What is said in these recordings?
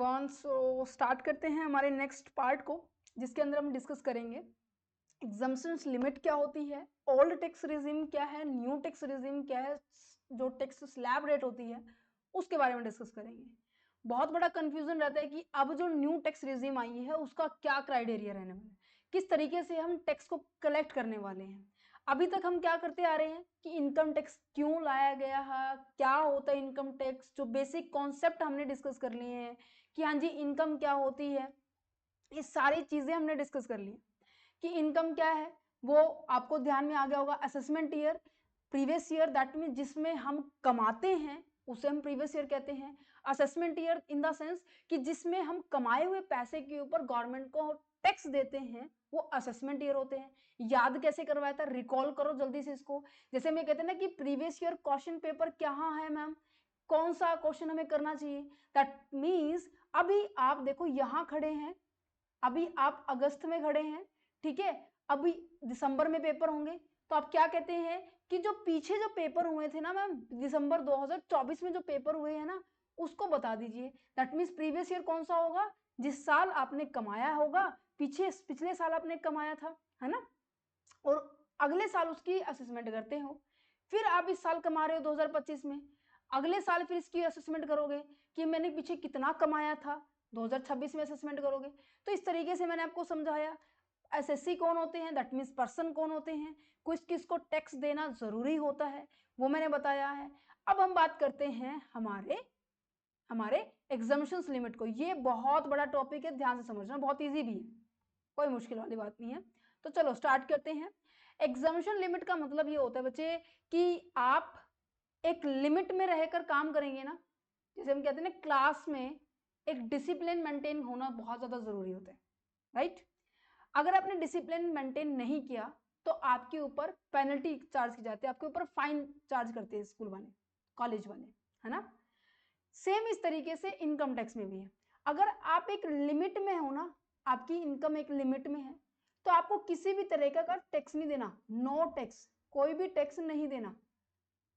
Everyone, so start करते हैं हमारे नेक्स्ट पार्ट को, जिसके अंदर हम डिस्कस करेंगे एग्जम्पशंस लिमिट क्या होती है, ओल्ड टैक्स रिजिम क्या है, न्यू टैक्स रिजिम क्या है, जो टैक्स स्लैब रेट होती है उसके बारे में डिस्कस करेंगे। बहुत बड़ा कंफ्यूजन रहता है कि अब जो न्यू टैक्स रिजिम आई है उसका क्या क्राइटेरिया रहने वाला है, किस तरीके से हम टैक्स को कलेक्ट करने वाले हैं। अभी तक हम क्या करते आ रहे हैं कि इनकम टैक्स क्यों लाया गया है, क्या होता है इनकम टैक्स, जो बेसिक कॉन्सेप्ट हमने डिस्कस कर लिए हैं कि हाँ जी इनकम क्या होती है, ये सारी चीजें हमने डिस्कस कर ली कि इनकम क्या है। वो आपको ध्यान में आ गया होगा, assessment year, previous year, that mean जिसमें हम कमाते हैं उसे हम प्रीवियस ईयर कहते हैं। Assessment year in the sense कि जिसमें हम कमाए हुए पैसे के ऊपर गवर्नमेंट को टैक्स देते हैं, वो असेसमेंट ईयर होते हैं। याद कैसे करवाया था, रिकॉल करो जल्दी से इसको। जैसे मैं कहते हैं ना कि प्रीवियस ईयर क्वेश्चन पेपर क्या है मैम, कौन सा क्वेश्चन हमें करना चाहिए, दैट मीन्स अभी आप देखो यहाँ खड़े हैं, अभी आप अगस्त में खड़े हैं, ठीक है, अभी दिसंबर में पेपर होंगे, तो आप क्या कहते हैं कि जो पीछे जो पेपर हुए थे ना मैम, दिसंबर 2024 में जो पेपर हुए हैं ना उसको बता दीजिए। दैट मीन्स प्रीवियस ईयर कौन सा होगा, जिस साल आपने कमाया होगा, पिछले साल आपने कमाया था, है ना, और अगले साल उसकी असेसमेंट करते हो। फिर आप इस साल कमा रहे हो 2025 में, अगले साल फिर इसकी असेसमेंट करोगे कि मैंने पीछे कितना कमाया था, 2026 में असेसमेंट करोगे। तो इस तरीके से मैंने आपको समझाया एसएससी कौन होते हैं, दैट मीन्स पर्सन कौन होते हैं, किसको टैक्स देना जरूरी होता है, वो मैंने बताया है। अब हम बात करते हैं हमारे एग्जम्पशंस लिमिट को। ये बहुत बड़ा टॉपिक है, ध्यान से समझना, बहुत इजी भी है, कोई मुश्किल वाली बात नहीं है। तो चलो स्टार्ट करते हैं। एग्जम्पशन लिमिट का मतलब ये होता है बच्चे कि आप एक लिमिट में रहकर काम करेंगे ना, जैसे हम कहते हैं ना क्लास में एक डिसिप्लिन मेंटेन होना बहुत ज्यादा जरूरी होता है, राइट। अगर आपने डिसिप्लिन मेंटेन नहीं किया तो आपके ऊपर पेनल्टी चार्ज की जाती है, आपके ऊपर फाइन चार्ज करते हैं स्कूल वाले, कॉलेज वाले, है ना। सेम इस तरीके से इनकम टैक्स में भी है। अगर आप एक लिमिट में हो ना, आपकी इनकम एक लिमिट में है, तो आपको किसी भी तरीके का टैक्स नहीं देना, नो टैक्स, कोई भी टैक्स नहीं देना।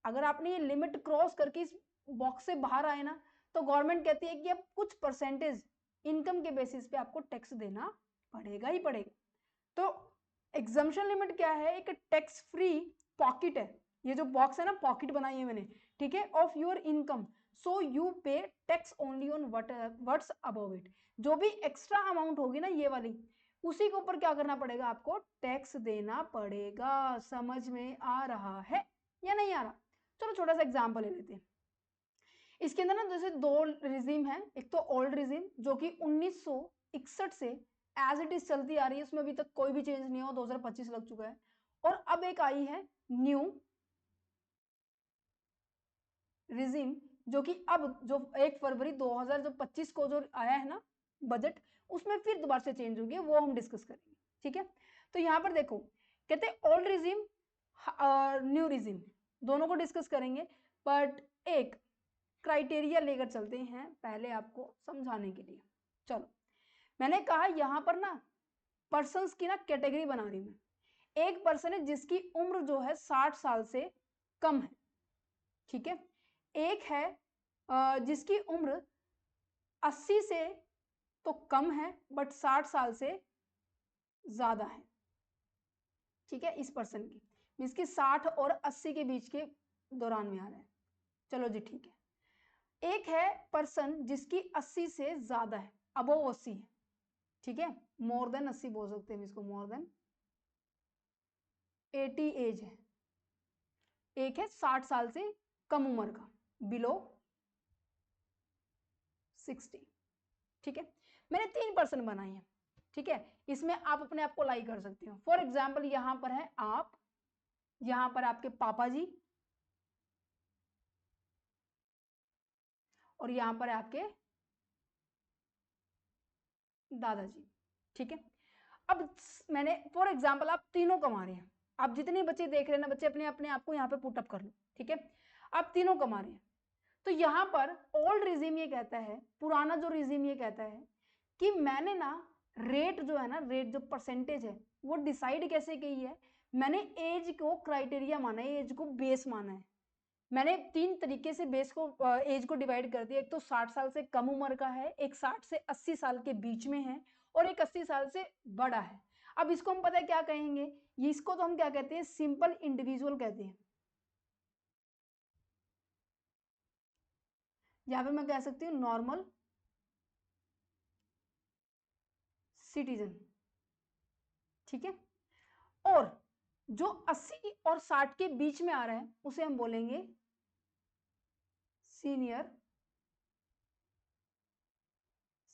अगर आपने ये लिमिट क्रॉस करके इस बॉक्स से बाहर आए ना, तो गवर्नमेंट कहती है कि अब कुछ परसेंटेज इनकम के बेसिस पे आपको टैक्स देना पड़ेगा ही पड़ेगा। तो एग्जम्पशन लिमिट क्या है, एक टैक्स फ्री पॉकेट है, ये जो बॉक्स है ना पॉकेट बनाई है मैंने, ठीक है, of your income, so you pay tax only on what's above it. जो भी एक्स्ट्रा अमाउंट होगी ना ये वाली, उसी के ऊपर क्या करना पड़ेगा, आपको टैक्स देना पड़ेगा। समझ में आ रहा है या नहीं आ रहा। चलो छोटा सा एग्जांपल ले लेते हैं। इसके अंदर ना जैसे दो रिजीम है, एक तो ओल्ड रिजीम जो कि 1961 से एज इट इज चलती आ रही है, उसमें अभी तक कोई भी चेंज नहीं हुआ, 2025 लग चुका है। और अब एक आई है न्यू रिजीम, जो कि अब जो 1 फरवरी 2025 को जो आया है ना बजट, उसमें फिर दोबारा से चेंज होगी, वो हम डिस्कस करेंगे, ठीक है। तो यहाँ पर देखो कहते हैं ओल्ड रिजीम न्यू रिजीम दोनों को डिस्कस करेंगे, बट एक क्राइटेरिया लेकर चलते हैं पहले आपको समझाने के लिए। चलो मैंने कहा यहाँ पर ना पर्सन्स की ना कैटेगरी बना रही हूँ मैं। एक पर्सन है जिसकी उम्र जो है 60 साल से कम है, ठीक है। एक है जिसकी उम्र 80 से तो कम है बट 60 साल से ज्यादा है, ठीक है, इस पर्सन की मीन्स की 60 और 80 के बीच के दौरान में आ रहा है। चलो जी ठीक है। एक है पर्सन जिसकी 80 से ज्यादा है, अबोव 80 है, ठीक है, मोर देन 80 बोल सकते हैं इसको, मोर देन 80 एज है। एक है 60 साल से कम उम्र का, बिलो 60, ठीक है। मैंने 3 पर्सन बनाए हैं, ठीक है, इसमें आप अपने आप को लाई कर सकते हो। फॉर एग्जाम्पल यहां पर है आप, यहां पर आपके पापा जी, और यहां पर है आपके दादाजी, ठीक है। अब मैंने फॉर एग्जाम्पल आप तीनों कमा रहे हैं, आप जितने बच्चे देख रहे हैं ना बच्चे अपने अपने आप को यहाँ पे पुटअप कर लो, ठीक है, आप तीनों कमा रहे हैं। तो यहाँ पर ओल्ड रिजीम ये कहता है, पुराना जो रिजीम ये कहता है कि मैंने ना रेट जो है ना, रेट जो परसेंटेज है वो डिसाइड कैसे की है, मैंने एज को क्राइटेरिया माना है, एज को बेस माना है। मैंने 3 तरीके से बेस को एज को डिवाइड कर दिया। एक तो 60 साल से कम उम्र का है, एक 60 से 80 साल के बीच में है और एक 80 साल से बड़ा है। अब इसको हम पता है क्या कहेंगे, इसको तो हम क्या कहते हैं, सिंपल इंडिविजुअल कहते हैं। यहाँ पे मैं कह सकती हूँ नॉर्मल सिटीजन, ठीक है। और जो 80 और 60 के बीच में आ रहा है उसे हम बोलेंगे सीनियर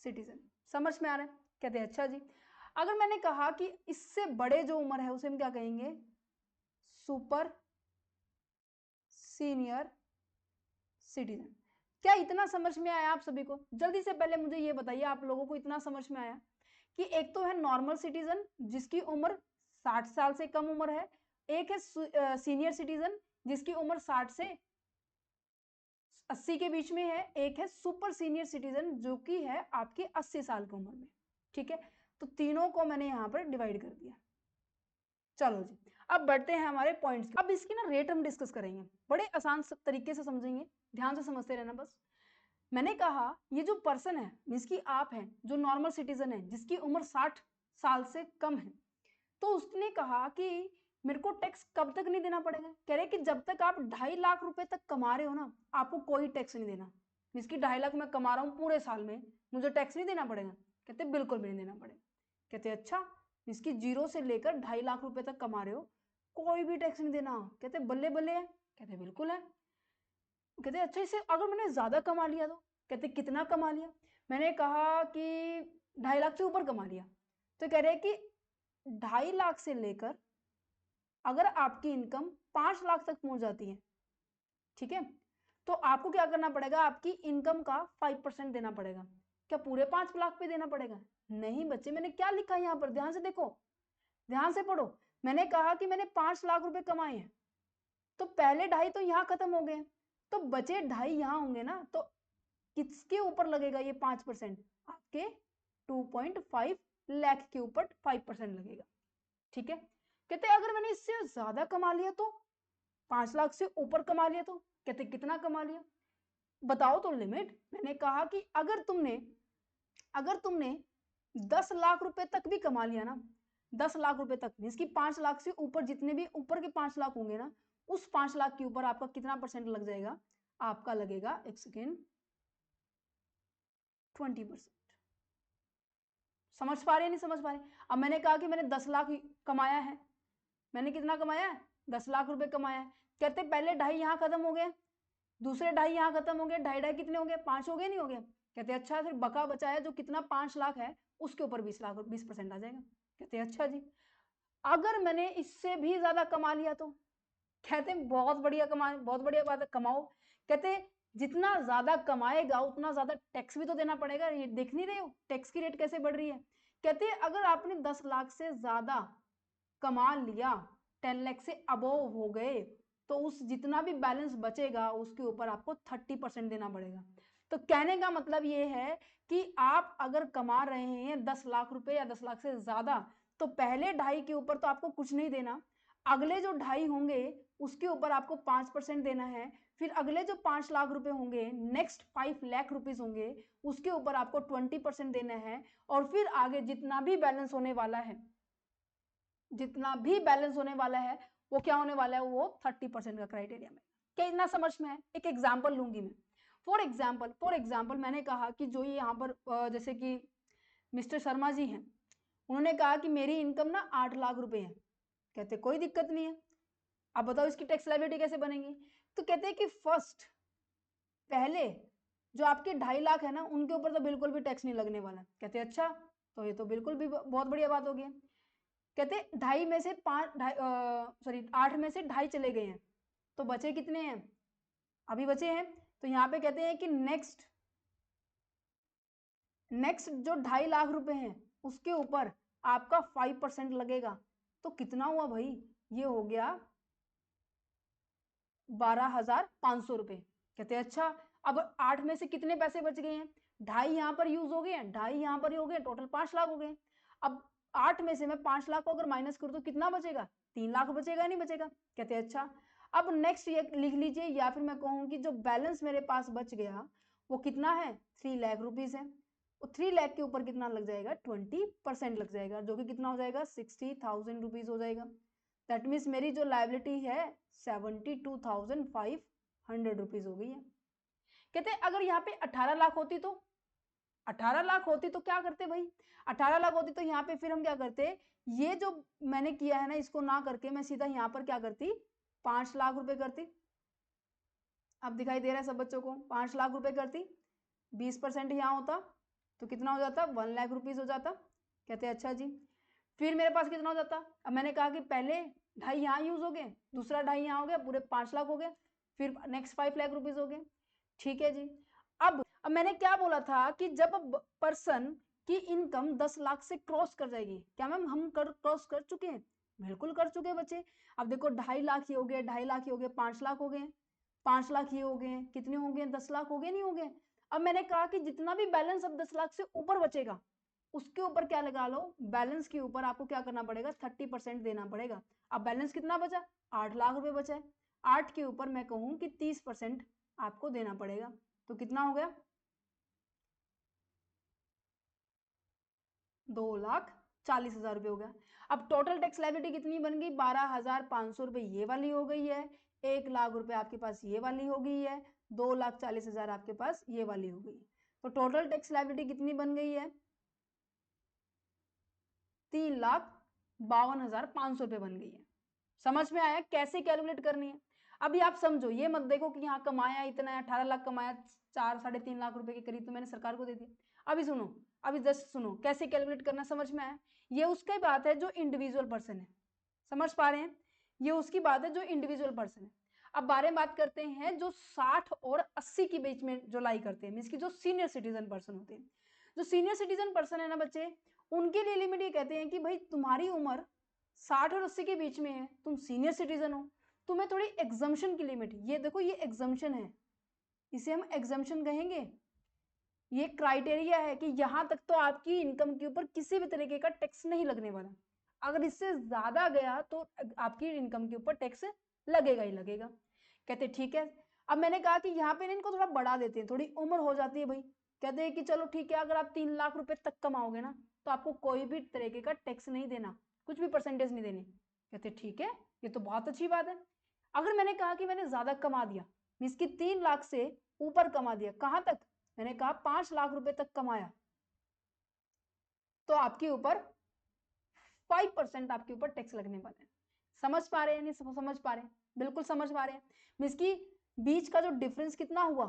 सिटीजन। समझ में आ रहा है? कहते हैं अच्छा जी। अगर मैंने कहा कि इससे बड़े जो उम्र है उसे हम क्या कहेंगे, सुपर सीनियर सिटीजन। क्या इतना समझ में आया आप सभी को? जल्दी से पहले मुझे ये बताइए, आप लोगों को इतना समझ में आया कि एक तो है नॉर्मल सिटीजन जिसकी उम्र 60 साल से कम उम्र है, एक है सीनियर सिटीजन जिसकी उम्र 60 से 80 के बीच में है, एक है सुपर सीनियर सिटीजन जो कि है आपकी 80 साल की उम्र में, ठीक है। तो तीनों को मैंने यहाँ पर डिवाइड कर दिया। चलो जी, अब बढ़ते हैं हमारे पॉइंट्स। अब इसकी ना रेट हम डिस्कस करेंगे, बड़े आसान तरीके से समझेंगे, ध्यान से समझते रहना बस। मैंने कहा ये जो पर्सन है मींस की आप हैं, जो नॉर्मल सिटीजन है जिसकी उम्र 60 साल से कम है, तो उसने कहा कि मेरे को टैक्स कब तक नहीं देना पड़ेगा। कह रहे कि जब तक आप 2.5 लाख रुपए तक कमा रहे हो ना, आपको कोई टैक्स नहीं देना। मींस की 2.5 लाख मैं कमा रहा हूँ पूरे साल में, मुझे टैक्स नहीं देना पड़ेगा। कहते बिल्कुल भी नहीं देना पड़ेगा। कहते अच्छा, इसकी 0 से लेकर 2.5 लाख रुपए तक कमा रहे हो, कोई भी टैक्स नहीं देना। कहते बल्ले बल्ले है। कहते बिल्कुल है। कहते अच्छा, इसे अगर मैंने ज्यादा कमा लिया तो? कहते कितना कमा लिया? मैंने कहा कि 2.5 लाख से ऊपर कमा लिया। तो कह रहे कि 2.5 लाख से लेकर अगर आपकी इनकम 5 लाख तक पहुंच जाती है, ठीक है, तो आपको क्या करना पड़ेगा, आपकी इनकम का 5% देना पड़ेगा। क्या पूरे 5 लाख पे देना पड़ेगा? नहीं बच्चे, मैंने क्या लिखा है यहाँ पर, ध्यान से देखो, ध्यान से पढ़ो। मैंने कहा कि मैंने 5 लाख रुपए कमाए हैं, तो पहले 2.5 तो यहाँ खत्म हो गए, तो बचे 2.5 यहाँ होंगे ना, तो किसके ऊपर लगेगा ये 5%? आपके 2.5 लाख के ऊपर 5% लगेगा, ठीक है। कहते अगर मैंने इससे ज्यादा कमा लिया तो, 5 लाख से ऊपर कमा लिया तो? कहते कितना कमा लिया, बताओ तो लिमिट। मैंने कहा कि अगर तुमने 10 लाख रुपए तक भी कमा लिया ना, 10 लाख रुपए तक, इसकी 5 लाख से ऊपर जितने भी ऊपर के 5 लाख होंगे ना, उस 5 लाख के ऊपर आपका कितना परसेंट लग जाएगा? आपका लगेगा, एक सेकेंड, 20%। समझ पा रहे नहीं समझ पा रहे? अब मैंने कहा कि मैंने 10 लाख कमाया है, मैंने कितना कमाया है? 10 लाख रुपए कमाया है। कहते पहले 2.5 यहाँ खत्म हो गए, दूसरे 2.5 यहाँ खत्म हो गए, 2.5 कितने हो गए? 5 हो गए, नहीं हो गए? कहते अच्छा, फिर बका बचा है जो कितना 5 लाख है, उसके ऊपर 20% आ जाएगा। कहते अच्छा जी। अगर मैंने इससे भी ज्यादा कमा लिया तो? कहते बहुत बढ़िया, बहुत बढ़िया बात है, कमाओ। कहते जितना ज्यादा कमाएगा उतना ज्यादा टैक्स भी तो देना पड़ेगा, ये देख नहीं रहे हो टैक्स की रेट कैसे बढ़ रही है। कहते अगर आपने 10 लाख से ज्यादा कमा लिया, 10 लाख से अबोव हो गए, तो उस जितना भी बैलेंस बचेगा उसके ऊपर आपको 30% देना पड़ेगा। तो कहने का मतलब ये है कि आप अगर कमा रहे हैं 10 लाख रुपए या 10 लाख से ज्यादा, तो पहले 2.5 के ऊपर तो आपको कुछ नहीं देना, अगले जो 2.5 होंगे उसके ऊपर आपको 5% देना है, फिर अगले जो 5 लाख रुपए होंगे, नेक्स्ट 5 लाख रुपीज होंगे, उसके ऊपर आपको 20% देना है, और फिर आगे जितना भी बैलेंस होने वाला है, जितना भी बैलेंस होने वाला है वो क्या होने वाला है, वो 30% का क्राइटेरिया में। क्या इतना समझ में है? एक एग्जाम्पल लूंगी मैं। फॉर एग्जाम्पल मैंने कहा कि जो ये यहाँ पर जैसे कि मिस्टर शर्मा जी हैं, उन्होंने कहा कि मेरी इनकम ना 8 लाख रुपए है। कहते कोई दिक्कत नहीं है, अब बताओ इसकी टैक्स लायबिलिटी कैसे बनेगी? तो कहते हैं कि फर्स्ट, पहले जो आपके 2.5 लाख है ना, उनके ऊपर तो बिल्कुल भी टैक्स नहीं लगने वाला। कहते अच्छा, तो ये तो बिल्कुल भी बहुत बढ़िया बात हो गई। कहते 2.5 में से 8 में से 2.5 चले गए हैं, तो बचे कितने हैं? अभी बचे हैं, तो यहाँ पे कहते हैं कि नेक्स्ट जो 2.5 लाख रुपए हैं उसके ऊपर आपका 5% लगेगा। तो कितना हुआ भाई? ये हो गया 12,500 रुपए। कहते हैं अच्छा, अब 8 में से कितने पैसे बच गए हैं? 2.5 यहाँ पर यूज हो गए, 2.5 यहाँ पर हो गए, टोटल 5 लाख हो गए। अब 8 में से मैं 5 लाख को अगर माइनस कर दूं कितना बचेगा? 3 लाख बचेगा, नहीं बचेगा? कहते हैं अच्छा, अब नेक्स्ट ये लिख लीजिए, या फिर मैं कहूँ कि जो बैलेंस मेरे पास बच गया वो कितना है, 3 लाख रुपीज है। तो 3 लाख के ऊपर कितना लग जाएगा, 20% लग जाएगा, जो कि कितना हो जाएगा, 60,000 रुपीज हो जाएगा। दैट मीन्स मेरी जो लाइबिलिटी है 72,500 रुपीज हो गई है। कहते हैं अगर यहाँ पे 18 लाख होती तो 18 लाख होती तो क्या करते भाई, 18 लाख होती तो यहाँ पे फिर हम क्या करते, ये जो मैंने किया है ना इसको ना करके मैं सीधा यहाँ पर क्या करती, 5 लाख रुपए करती। अब दिखाई दे रहा है सब बच्चों को, 5 लाख रुपए करती, 20% यहाँ होता तो कितना हो जाता, 1 लाख रुपीज हो जाता। कहते अच्छा जी, फिर मेरे पास कितना हो जाता, अब मैंने कहा कि पहले 2.5 यहाँ यूज हो गए, दूसरा 2.5 यहाँ हो गया, पूरे 5 लाख हो गए, फिर नेक्स्ट 5 लाख रुपीज हो गए। ठीक है जी। अब मैंने क्या बोला था कि जब पर्सन की इनकम 10 लाख से क्रॉस कर जाएगी, क्या मैम हम क्रॉस कर चुके हैं, बिल्कुल कर चुके हैं बच्चे। अब देखो 2.5 लाख ही हो गए, 2.5 लाख ही हो गए, 5 लाख हो गए, 5 लाख ही हो गए, कितने हो गए, 10 लाख हो गए, नहीं हो गए। अब मैंने कहा कि जितना भी बैलेंस अब 10 लाख से ऊपर बचेगा उसके ऊपर क्या लगा लो, बैलेंस के ऊपर आपको क्या करना पड़ेगा, 30% देना पड़ेगा। अब बैलेंस कितना बचा, 8 लाख रुपए बचा है, 8 के ऊपर मैं कहूं कि 30% आपको देना पड़ेगा, तो कितना हो गया, 2,40,000 रुपए हो गया। अब टोटल टैक्स लायबिलिटी कितनी बन गई, 12,500 रुपए ये वाली हो गई है, 1 लाख रुपए आपके पास ये वाली हो गई है, 2,40,000 आपके पास ये वाली हो गई। तो टोटल टैक्स लायबिलिटी कितनी बन गई है, 3,52,500 रुपए बन गई है। समझ में आया कैसे कैलकुलेट करनी है। अभी आप समझो, ये मत देखो कि यहाँ कमाया इतना है, 18 लाख कमाया, 4-3.5 लाख रुपए के करीब तो मैंने सरकार को दे दिया। अभी सुनो, अभी जस्ट सुनो कैसे कैलकुलेट करना, समझ में आया। ये उसकी बात है जो इंडिविजुअल पर्सन है, समझ पा रहे हैं, ये उसकी बात है जो इंडिविजुअल पर्सन है। अब बारे में बात करते हैं जो 60 और 80 के बीच में जो लाई करते हैं, मीन्स की जो सीनियर सिटीजन पर्सन होते हैं। जो सीनियर सिटीजन पर्सन है ना बच्चे, उनके लिए लिमिट ये कहते हैं कि भाई तुम्हारी उम्र 60 और 80 के बीच में है, तुम सीनियर सिटीजन हो, तुम्हें थोड़ी एग्जम्पशन की लिमिट, ये देखो ये एग्जम्पशन है, इसे हम एग्जम्पशन कहेंगे। ये क्राइटेरिया है कि यहां तक तो आपकी इनकम के ऊपर किसी भी तरीके का टैक्स नहीं लगने वाला, अगर इससे ज्यादा गया तो आपकी इनकम के ऊपर टैक्स लगेगा ही लगेगा। कहते ठीक है। अब मैंने कहा कि यहाँ पे इनको थोड़ा बढ़ा देते हैं, थोड़ी उम्र हो जाती है भाई, कहते हैं कि चलो ठीक है, अगर आप 3 लाख रुपए तक कमाओगे ना तो आपको कोई भी तरीके का टैक्स नहीं देना, कुछ भी परसेंटेज नहीं देनी। कहते ठीक है, ये तो बहुत अच्छी बात है। अगर मैंने कहा कि मैंने ज्यादा कमा दिया, मीन्स की 3 लाख से ऊपर कमा दिया, कहां तक, मैंने कहा 5 लाख रुपए तक कमाया, तो आपके ऊपर 5% आपके ऊपर टैक्स लगने वाला है। समझ पा रहे हैं, नहीं समझ पा रहे हैं, बिल्कुल समझ पा रहे हैं। मीन्स की बीच का जो डिफरेंस कितना हुआ,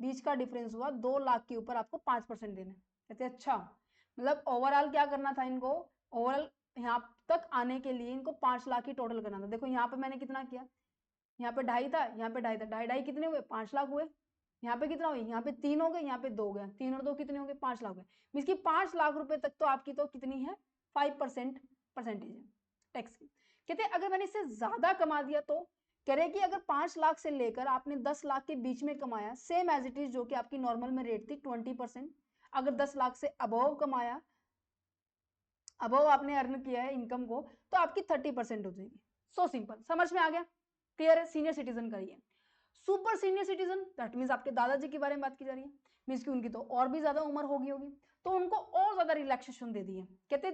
बीच का डिफरेंस हुआ 2 लाख के ऊपर आपको 5% देना है। कहते अच्छा, मतलब ओवरऑल क्या करना था इनको, ओवरऑल यहाँ तक आने के लिए इनको 5 लाख ही टोटल करना था। देखो यहाँ पे मैंने कितना किया, यहाँ पे 2.5 था, यहाँ पे 2.5 था, 2.5 कितने हुए, 5 लाख हुए। यहाँ पे कितना हुआ, यहाँ पे 3 हो गए, यहाँ पे 2 हो गया, 3 और 2 कितने हो गए, 5 लाख हुए। मीन्स की 5 लाख रुपए तक तो आपकी तो कितनी है, 5% परसेंटेज है टैक्स की। कहते हैं अगर मैंने इससे ज्यादा कमा दिया तो कह रहे कि अगर 5 लाख से लेकर आपने 10 लाख के बीच में कमाया, सेम एज इट इज जो कि आपकी नॉर्मल में रेट थी 20%, अगर 10 लाख से अबव कमाया, अबव आपने अर्न किया है इनकम को, तो आपकी 30% हो जाएगी। सो सिंपल, समझ में आ गया, क्लियर है। सीनियर सिटीजन करिए। Super senior citizen that means आपके दादाजी के बारे में बात की जा रही है, मीन्स की उनकी तो और भी ज्यादा उम्र होगी, तो उनको और ज्यादा रिलैक्सेशन दे दी है। कहते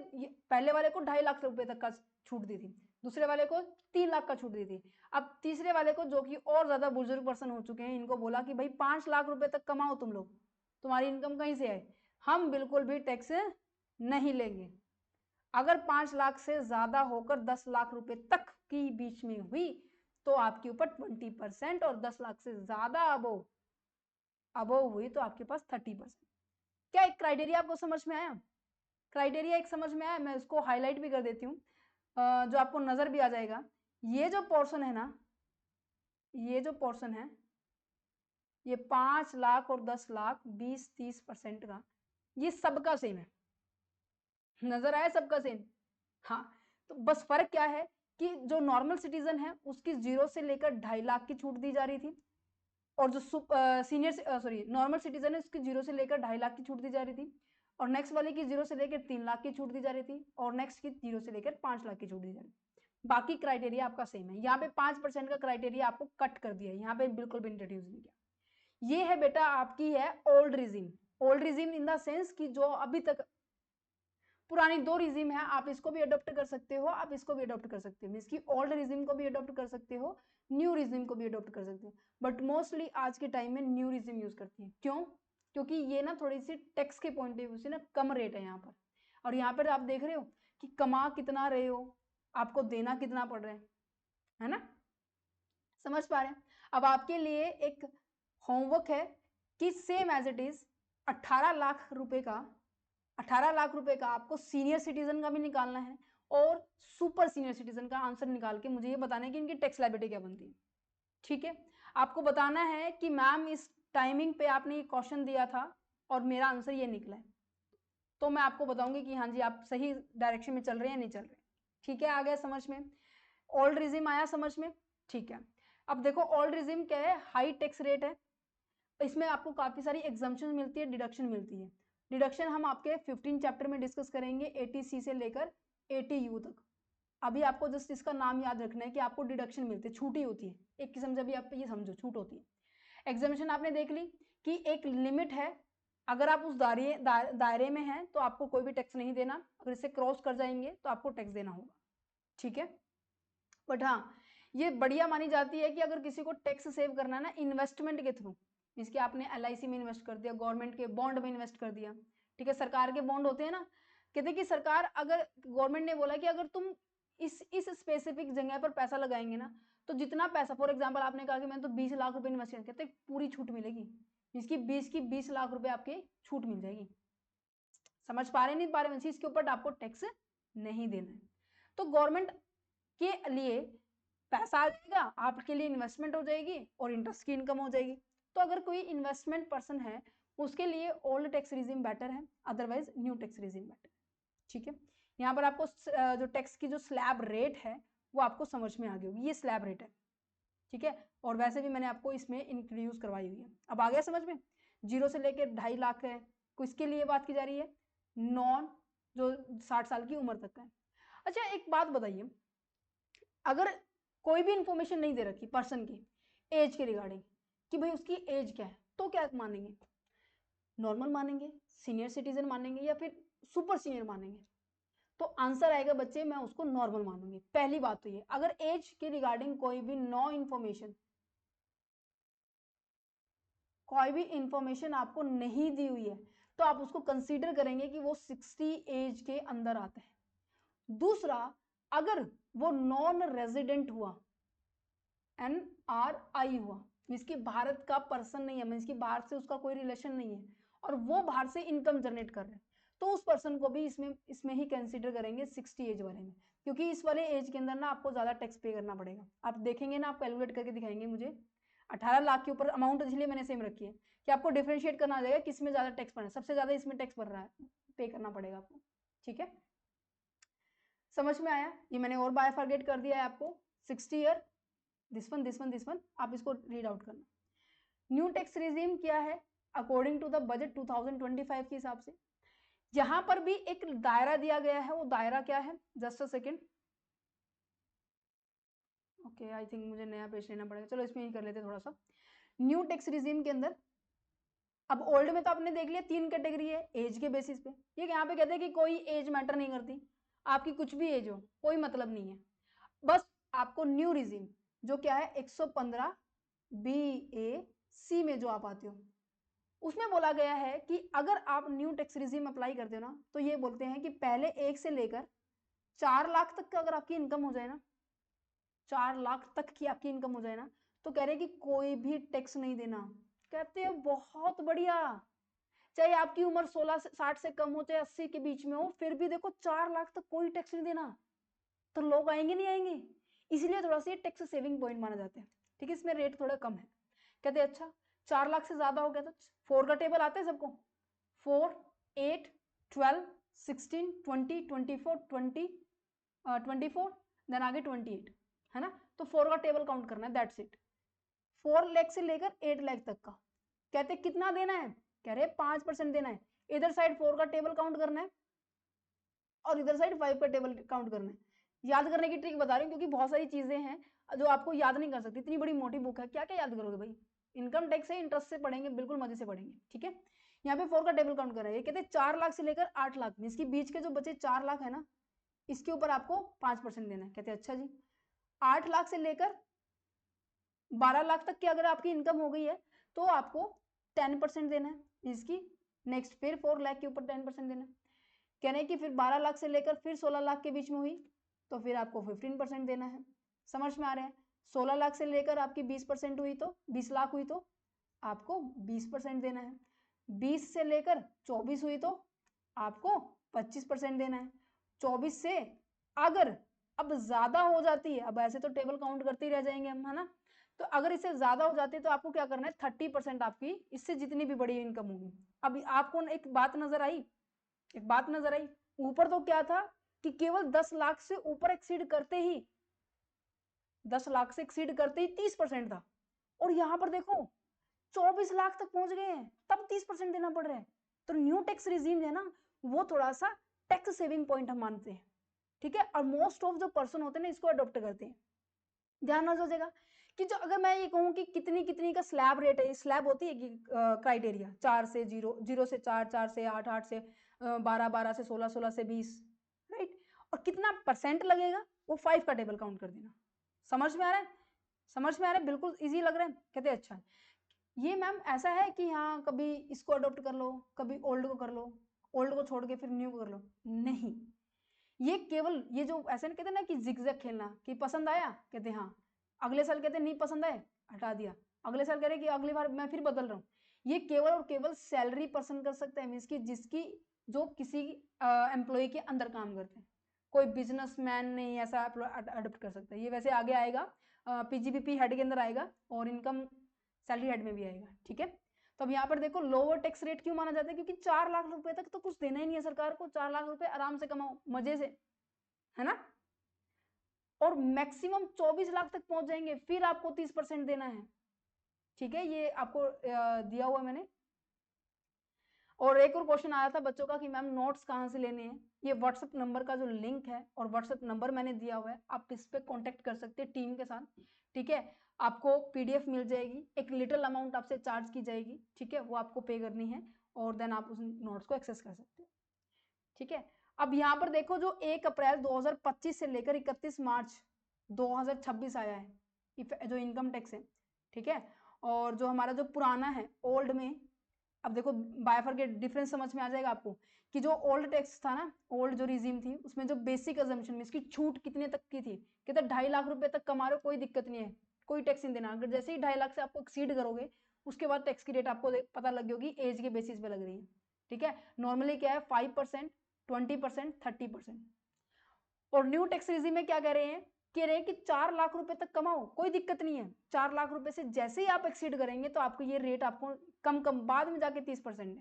पहले वाले को 2.5 लाख रुपए तक का छूट दी थी, दूसरे वाले को 3 लाख का छूट दी थी। अब तीसरे वाले को जो कि और ज्यादा बुजुर्ग पर्सन हो चुके हैं, इनको बोला कि भाई 5 लाख रुपए तक कमाओ तुम लोग, तुम्हारी इनकम कहीं से आए, हम बिल्कुल भी टैक्स नहीं लेंगे। अगर 5 लाख से ज्यादा होकर 10 लाख रुपए तक की बीच में हुई तो आपके ऊपर 20%, और 10 लाख से ज्यादा अबोव हुई तो आपके पास 30%। क्या एक क्राइटेरिया आपको समझ में आया, क्राइटेरिया एक समझ में आया, मैं उसको हाईलाइट भी कर देती हूँ जो आपको नजर भी आ जाएगा। ये जो पोर्शन है ना, ये जो पोर्शन है, ये 5 लाख और 10 लाख 20-30% का, ये सबका सेम है, नजर आया सबका सेम। हाँ, तो बस फर्क क्या है कि जो नॉर्मल सिटीजन है उसकी 0 से लेकर 2.5 लाख की छूट दी जा रही थी, और जो सीनियर नॉर्मल सिटीजन है उसकी 0 से लेकर 2.5 लाख की छूट दी जा रही थी, और नेक्स्ट वाले की 0 से लेकर 3 लाख की छूट दी जा रही थी, और नेक्स्ट की 0 से लेकर 5 लाख की छूट दी जा रही थी। बाकी क्राइटेरिया आपका सेम है। यहाँ पे 5% का क्राइटेरिया आपको कट कर दिया है, यहाँ पे बिल्कुल भी इंट्रोड्यूस नहीं किया। ये है बेटा आपकी है old regime. Old regime in the sense कि जो अभी तक पुरानी दो रिजिम है, आप इसको भी अडॉप्ट कर सकते हो, आप इसको भी अडॉप्ट कर सकते हो, इसकी ओल्ड रिजिम को भी अडॉप्ट कर सकते हो, न्यू रिजिम को भी अडॉप्ट कर सकते हो। बट मोस्टली आज के टाइम में न्यू रिजिम यूज करती है। क्यों? क्योंकि ये ना थोड़ी सी टैक्स के पॉइंट ऑफ व्यू से ना कम रेट है यहाँ पर, और यहाँ पर आप देख रहे हो कि कमा कितना रहे हो, आपको देना कितना पड़ रहा है ना? समझ पा रहे हैं? अब आपके लिए एक होमवर्क है कि same as it is 18 lakh रुपए का 18 लाख रुपए का आपको सीनियर सिटीजन का भी निकालना है और सुपर सीनियर सिटीजन का आंसर निकाल के मुझे ये बताना है कि इनकी टैक्स लायबिलिटी क्या बनती है। ठीक है, आपको बताना है कि मैम इस टाइमिंग पे आपने ये क्वेश्चन दिया था और मेरा आंसर ये निकला है, तो मैं आपको बताऊंगी कि हाँ जी आप सही डायरेक्शन में चल रहे हैं या नहीं चल रहे। ठीक है, आ गया समझ में? ओल्ड रिजिम आया समझ में? ठीक है, अब देखो ओल्ड रिजिम क्या है, हाई टैक्स रेट है, इसमें आपको काफी सारी एग्जाम्पशन मिलती है, डिडक्शन मिलती है। डिडक्शन हम आपके 15 चैप्टर में डिस्कस करेंगे 80C से लेकर 80U तक। अभी आपको जस्ट इसका नाम याद रखना है कि आपको डिडक्शन मिलती है, छूट ही होती है एक किस्म से, भी आप ये समझो छूट होती है। एग्जामिनेशन आपने देख ली कि एक लिमिट है, अगर आप उस दायरे में हैं तो आपको कोई भी टैक्स नहीं देना, अगर इसे क्रॉस कर जाएंगे तो आपको टैक्स देना होगा। ठीक है, बट हाँ ये बढ़िया मानी जाती है कि अगर किसी को टैक्स सेव करना है ना इन्वेस्टमेंट के थ्रू, इसके आपने LIC में इन्वेस्ट कर दिया, गवर्नमेंट के बॉन्ड में इन्वेस्ट कर दिया। ठीक है, सरकार के बॉन्ड होते हैं ना, कहते हैं कि सरकार अगर गवर्नमेंट ने बोला कि अगर तुम इस स्पेसिफिक जगह पर पैसा लगाएंगे ना, तो जितना पैसा, फॉर एग्जाम्पल आपने कहा कि मैंने तो 20 लाख रुपए इन्वेस्ट किया, कहते पूरी छूट मिलेगी, इसकी 20 लाख रुपए आपके छूट मिल जाएगी। समझ पा रहे नहीं पा रहे, इसके ऊपर आपको टैक्स नहीं देना है। तो गवर्नमेंट के लिए पैसा आ जाएगा, आपके लिए इन्वेस्टमेंट हो जाएगी और इंटरेस्ट की इनकम हो जाएगी। तो अगर कोई इन्वेस्टमेंट पर्सन है उसके लिए ओल्ड टैक्स रिजिम बेटर है, otherwise new tax regime better. ठीक है, यहाँ पर आपको जो टैक्स की जो स्लैब रेट है वो आपको समझ में आ गई होगी, ये स्लैब रेट है। ठीक है, और वैसे भी मैंने आपको इसमें इंट्रोड्यूस करवाई हुई है। अब आ गया समझ में? 0 से लेकर 2.5 लाख है, किसके लिए बात की जा रही है? नॉन जो 60 साल की उम्र तक है। अच्छा एक बात बताइए, अगर कोई भी इंफॉर्मेशन नहीं दे रखी पर्सन की एज के रिगार्डिंग कि भाई उसकी एज क्या है, तो क्या मानेंगे? नॉर्मल मानेंगे, सीनियर सिटीजन मानेंगे, या फिर सुपर सीनियर मानेंगे? तो आंसर आएगा बच्चे मैं उसको नॉर्मल मानूंगी। पहली बात तो ये, अगर एज के रिगार्डिंग कोई भी इंफॉर्मेशन आपको नहीं दी हुई है तो आप उसको कंसीडर करेंगे कि वो 60 एज के अंदर आता है। दूसरा, अगर वो नॉन रेजिडेंट हुआ, NRI हुआ, मींस की भारत का पर्सन नहीं है, मींस की बाहर से उसका कोई रिलेशन नहीं है और वो बाहर से इनकम जनरेट कर रहे हैं, तो उस पर्सन को भी इसमें ही कंसीडर करेंगे 60 एज वाले में, क्योंकि इस वाले एज के अंदर ना आपको ज्यादा टैक्स पे करना पड़ेगा। आप देखेंगे ना, आप कैलकुलेट करके दिखाएंगे मुझे, 18 लाख के ऊपर अमाउंट इसलिए मैंने सेम रखी है कि आपको डिफरेंशिएट करना आ जाएगा किसमें ज्यादा टैक्स पड़ रहा है, सबसे ज्यादा इसमें टैक्स पड़ रहा है, पे करना पड़ेगा आपको। ठीक है, समझ में आया? ये मैंने और बायफार्गेट कर दिया है आपको, 60 ईयर, दिस वन आप इसको रीड आउट करना। न्यू टैक्स रिजीम क्या है अकॉर्डिंग टू द बजट 2025 के हिसाब से? यहां पर भी एक दायरा दिया गया है, वो दायरा क्या है? Just a second, okay I think मुझे नया पेज लेना पड़ेगा, चलो इसमें ही कर लेते थोड़ा सा। न्यू टैक्स रिजीम के अंदर, अब ओल्ड में तो आपने देख लिया 3 कैटेगरी है एज के बेसिस पे, ये यहाँ पे कहते हैं कि कोई एज मैटर नहीं करती, आपकी कुछ भी एज हो कोई मतलब नहीं है, बस आपको न्यू रिजीम जो क्या है 115 BAC में जो आप आते हो, उसमें बोला गया है कि अगर आप न्यू टैक्स रिजीम अप्लाई करते हो ना, तो ये बोलते हैं कि पहले 1 से लेकर 4 लाख तक का अगर आपकी इनकम हो जाए ना, 4 लाख तक की आपकी इनकम हो जाए ना, तो कह रहे कि कोई भी टैक्स नहीं देना। कहते हैं बहुत बढ़िया, चाहे आपकी उम्र 16 से 60 से कम हो, चाहे 80 के बीच में हो, फिर भी देखो 4 लाख तक कोई टैक्स नहीं देना, तो लोग आएंगे नहीं आएंगे? इसलिए थोड़ा सा टैक्स सेविंग पॉइंट माना जाता है। ठीक है, इसमें रेट थोड़ा कम है। कहते हैं अच्छा 4 लाख से ज्यादा हो गया तो 4 का टेबल आता है सबको, 4, 8, 12, 16, 20, 24, 24 देन आगे 28 है ना, तो 4 का टेबल काउंट करना है, दैट्स इट। 4 लाख से लेकर 8 लाख तक का कहते कितना देना है? कह रहे 5% देना है। इधर साइड 4 का टेबल काउंट करना है और इधर साइड 5 का टेबल काउंट करना है। याद करने की ट्रिक बता रही हूँ क्योंकि बहुत सारी चीजें हैं जो आपको याद नहीं कर सकती, इतनी बड़ी मोटी बुक है, क्या क्या याद करोगे भाई। इनकम टैक्स है, इंटरेस्ट से पढ़ेंगे, बिल्कुल मजे से पढ़ेंगे, ठीक है। यहाँ पे 4 का टेबल काउंट कर रहे हैं, कहते हैं 4 लाख से लेकर 8 लाख में इसके बीच के जो बचे 4 लाख है ना, इसके ऊपर आपको 5% देना है। कहते हैं अच्छा जी, 8 लाख से लेकर 12 लाख तक की अगर आपकी इनकम हो गई है तो आपको 10% देना है इसकी। नेक्स्ट फिर 4 लाख के ऊपर 10% देना है। कहने हैं कि फिर 12 लाख से लेकर फिर 16 लाख के बीच में हुई तो फिर आपको 15% देना है। समझ में आ रहा है। 16 लाख से लेकर आपकी 20% हुई तो 20 लाख हुई तो आपको 20% देना है। 20 से लेकर 24 हुई तो आपको 25% देना है। 24 से अगर अब ज्यादा हो जाती है, अब ऐसे तो टेबल काउंट करते ही रह जाएंगे हम, है ना। तो अगर इससे ज्यादा हो जाती है तो आपको क्या करना है, 30% आपकी इससे जितनी भी बड़ी इनकम होगी। अभी आपको एक बात नजर आई, एक बात नजर आई, ऊपर तो क्या था कि केवल 10 लाख से ऊपर एक्सीड करते ही, 10 लाख से एक्सीड करते ही 30% था, और यहां पर देखो 24 लाख तक पहुंच गए हैं तब 30% देना पड़ रहा है। तो न्यू टैक्स रिजीम है ना, वो थोड़ा सा टैक्स सेविंग पॉइंट हम मानते हैं, ठीक है। और मोस्ट ऑफ जो पर्सन होते हैं ना इसको अडॉप्ट करते हैं। ध्यान रख जाएगा कि जो अगर मैं ये कहूँ कि कितनी कितनी का स्लैब रेट है, स्लैब होती है कि क्राइटेरिया 4 से 0, 0 से 4, 4 से 8, 8 से 12, 12 से 16, 16 से 20, राइट। और कितना परसेंट लगेगा वो 5 का टेबल काउंट कर देना। समझ में आ रहा है, समझ में आ रहा है, बिल्कुल इजी लग रहा है। कहते हैं अच्छा ये मैम ऐसा है कि हाँ कभी इसको अडॉप्ट कर लो, कभी ओल्ड को कर लो, ओल्ड को छोड़ के फिर न्यू को कर लो, नहीं। ये केवल ये जो ऐसे ना कहते हैं ना कि जिगजैग खेलना, कि पसंद आया कहते हैं हाँ, अगले साल कहते हैं नहीं पसंद आए हटा दिया, अगले साल कह रहे कि अगली बार मैं फिर बदल रहा हूँ। ये केवल और केवल सैलरी पर्सन कर सकता है, मीन्स की जिसकी जो किसी एम्प्लॉय के अंदर काम करते हैं, कोई बिजनेसमैन नहीं ऐसा अडॉप्ट कर सकता है। ये वैसे आगे आएगा, पीजीबीपी हेड के अंदर आएगा और इनकम सैलरी हेड में भी आएगा, ठीक है। तो अब यहाँ पर देखो लोअर टैक्स रेट क्यों माना जाता है, क्योंकि 4 लाख रुपए तक तो कुछ देना ही नहीं है सरकार को, 4 लाख रुपए आराम से कमाओ मजे से, है ना। और मैक्सिमम 24 लाख तक पहुंच जाएंगे फिर आपको 30% देना है, ठीक है। ये आपको दिया हुआ मैंने। और एक और क्वेश्चन आया था बच्चों का कि मैम नोट्स कहाँ से लेने हैं। ये व्हाट्सएप नंबर का जो लिंक है और व्हाट्सएप नंबर मैंने दिया हुआ है, आप इस पे कांटेक्ट कर सकते हैं टीम के साथ, ठीक है। आपको पीडीएफ मिल जाएगी, एक लिटिल अमाउंट आपसे चार्ज की जाएगी, ठीक है, वो आपको पे करनी है और देन आप उस नोट्स को एक्सेस कर सकते हैं, ठीक है। अब यहाँ पर देखो जो 1 अप्रैल 2025 से लेकर 31 मार्च 2026 आया है जो इनकम टैक्स है, ठीक है। और जो हमारा जो पुराना है ओल्ड में, अब देखो बायफरकेट डिफरेंस समझ में आ जाएगा आपको कि जो ओल्ड टैक्स था ना, ओल्ड जो रिजीम थी उसमें जो बेसिक अजम्पशन में इसकी छूट कितने तक की थी, कहते 2.5 लाख रुपए तक कमा रहे हो कोई दिक्कत नहीं है, कोई टैक्स नहीं देना। अगर जैसे ही 2.5 लाख से आपको एक्सीड करोगे उसके बाद टैक्स की रेट आपको पता लग गई होगी, एज के बेसिस पे लग रही है, ठीक है। नॉर्मली क्या है 5%, 20%, 30%। और न्यू टैक्स रिजीम में क्या कह रहे हैं कि 4 लाख रुपए तक कमाओ कोई दिक्कत नहीं है, 4 लाख रुपए से जैसे ही आप एक्सीड करेंगे तो आपको ये रेट आपको कम बाद में जाके 30%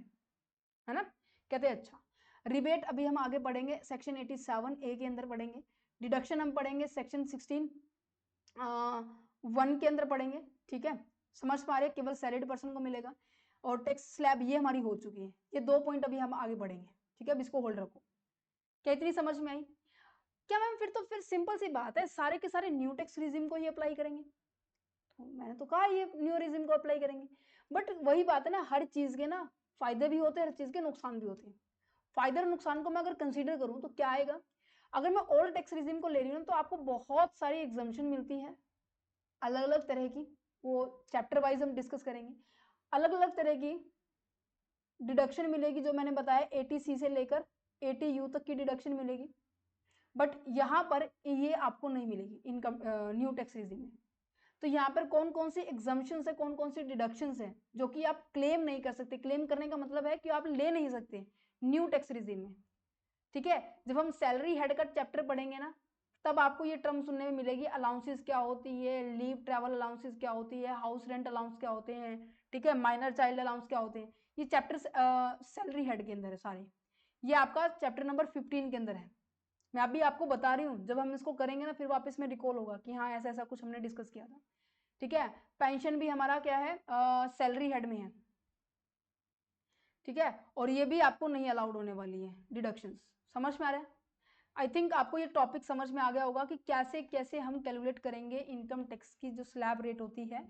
है ना। कहते हैं अच्छा रिबेट अभी हम आगे पढ़ेंगे, सेक्शन 87A के अंदर पढ़ेंगे। डिडक्शन हम पढ़ेंगे सेक्शन 16(1) के अंदर पढ़ेंगे, ठीक है। समझ पा रहे केवल सैलरीड पर्सन को मिलेगा। और टैक्स स्लैब ये हमारी हो चुकी है, ये 2 पॉइंट अभी हम आगे बढ़ेंगे, ठीक है। अब इसको होल्ड रखो। क्या इतनी समझ में आई क्या मैम? फिर सिंपल सी बात है, सारे के सारे न्यू टैक्स रिजिम को ही अप्लाई करेंगे। तो मैंने तो कहा ये न्यू रिजिम को अप्लाई करेंगे, बट वही बात है ना, हर चीज के ना फायदे भी होते हैं, हर चीज के नुकसान भी होते हैं। फायदे और नुकसान को मैं अगर कंसीडर करूं तो क्या आएगा, अगर मैं ओल्ड टैक्स रिजिम को ले रही हूँ तो आपको बहुत सारी एग्जाम्पशन मिलती है अलग अलग तरह की, वो चैप्टर वाइज हम डिस्कस करेंगे। अलग अलग तरह की डिडक्शन मिलेगी, जो मैंने बताया 80C से लेकर 80U तक की डिडक्शन मिलेगी, बट यहाँ पर ये आपको नहीं मिलेगी इनकम न्यू टैक्स रिजिम में। तो यहाँ पर कौन कौन सी एग्जाम्पशंस है, कौन कौन सी डिडक्शंस है जो कि आप क्लेम नहीं कर सकते। क्लेम करने का मतलब है कि आप ले नहीं सकते न्यू टैक्स रिजिम में, ठीक है। जब हम सैलरी हेड का चैप्टर पढ़ेंगे ना तब आपको ये टर्म सुनने में मिलेगी, अलाउंसेस क्या होती है, लीव ट्रैवल अलाउंसेस क्या होती है, हाउस रेंट अलाउंस क्या होते हैं, ठीक है, माइनर चाइल्ड अलाउंस क्या होते हैं। ये चैप्टर सैलरी हेड के अंदर है सारे, ये आपका चैप्टर नंबर 15 के अंदर है। मैं अभी आपको बता रही हूँ, जब हम इसको करेंगे ना फिर वापस में रिकॉल होगा कि हाँ ऐसा ऐसा कुछ हमने डिस्कस किया था, ठीक है। पेंशन भी हमारा क्या है सैलरी हेड में है, ठीक है। और ये भी आपको नहीं अलाउड होने वाली है डिडक्शंस, समझ में आ रहा है। आई थिंक आपको ये टॉपिक समझ में आ गया होगा कि कैसे कैसे हम कैलकुलेट करेंगे इनकम टैक्स की जो स्लैब रेट होती है,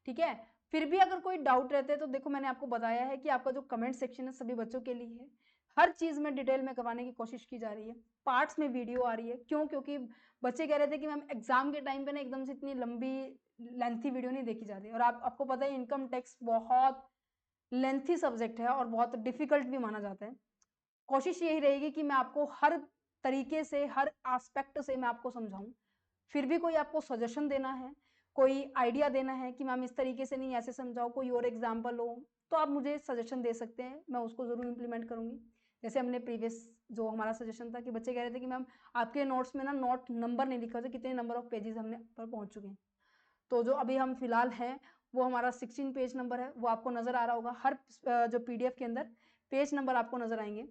ठीक है। फिर भी अगर कोई डाउट रहते हैं तो देखो मैंने आपको बताया है कि आपका जो कमेंट सेक्शन है सभी बच्चों के लिए है, हर चीज में डिटेल में करवाने की कोशिश की जा रही है, पार्ट्स में वीडियो आ रही है। क्यों? क्योंकि बच्चे कह रहे थे कि मैम एग्जाम के टाइम पे ना एकदम से इतनी लंबी लेंथी वीडियो नहीं देखी जाती, और आपको पता है इनकम टैक्स बहुत लेंथी सब्जेक्ट है और बहुत डिफिकल्ट भी माना जाता है। कोशिश यही रहेगी कि मैं आपको हर तरीके से, हर एस्पेक्ट से मैं आपको समझाऊं। फिर भी कोई आपको सजेशन देना है, कोई आइडिया देना है कि मैम इस तरीके से नहीं ऐसे समझाओ, कोई और एग्जाम्पल हो, तो आप मुझे सजेशन दे सकते हैं, मैं उसको जरूर इम्प्लीमेंट करूंगी। जैसे हमने प्रीवियस जो हमारा सजेशन था कि बच्चे कह रहे थे कि मैम आपके नोट्स में ना नोट नंबर नहीं लिखा होता, कितने नंबर ऑफ पेजेस हमने पर पहुंच चुके हैं। तो जो अभी हम फिलहाल हैं वो हमारा 16 पेज नंबर है, वो आपको नजर आ रहा होगा हर जो पीडीएफ के अंदर पेज नंबर आपको नजर आएंगे,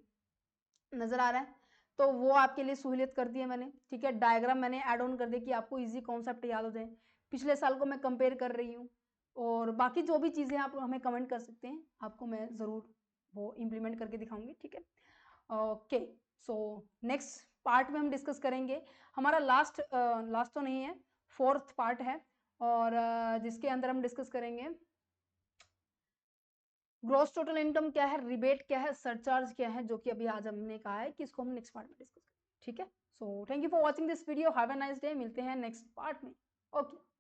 नजर आ रहा है। तो वो आपके लिए सहूलियत कर दी है मैंने, ठीक है। डायग्राम मैंने ऐड ऑन कर दिया कि आपको इजी कॉन्सेप्ट याद हो जाए। पिछले साल को मैं कंपेयर कर रही हूँ, और बाकी जो भी चीज़ें आप हमें कमेंट कर सकते हैं, आपको मैं ज़रूर वो इम्प्लीमेंट करके दिखाऊंगी, ठीक है। ओके, सो नेक्स्ट पार्ट में हम डिस्कस करेंगे, हमारा लास्ट तो नहीं है, 4th पार्ट है, और जिसके अंदर हम डिस्कस करेंगे ग्रॉस टोटल इनकम क्या है, रिबेट क्या है, सरचार्ज क्या है, जो कि अभी आज हमने कहा है कि इसको हम नेक्स्ट पार्ट में डिस्कस करेंगे, ठीक है। So thank you for watching this video, have a nice day, मिलते हैं नेक्स्ट पार्ट में। ओके।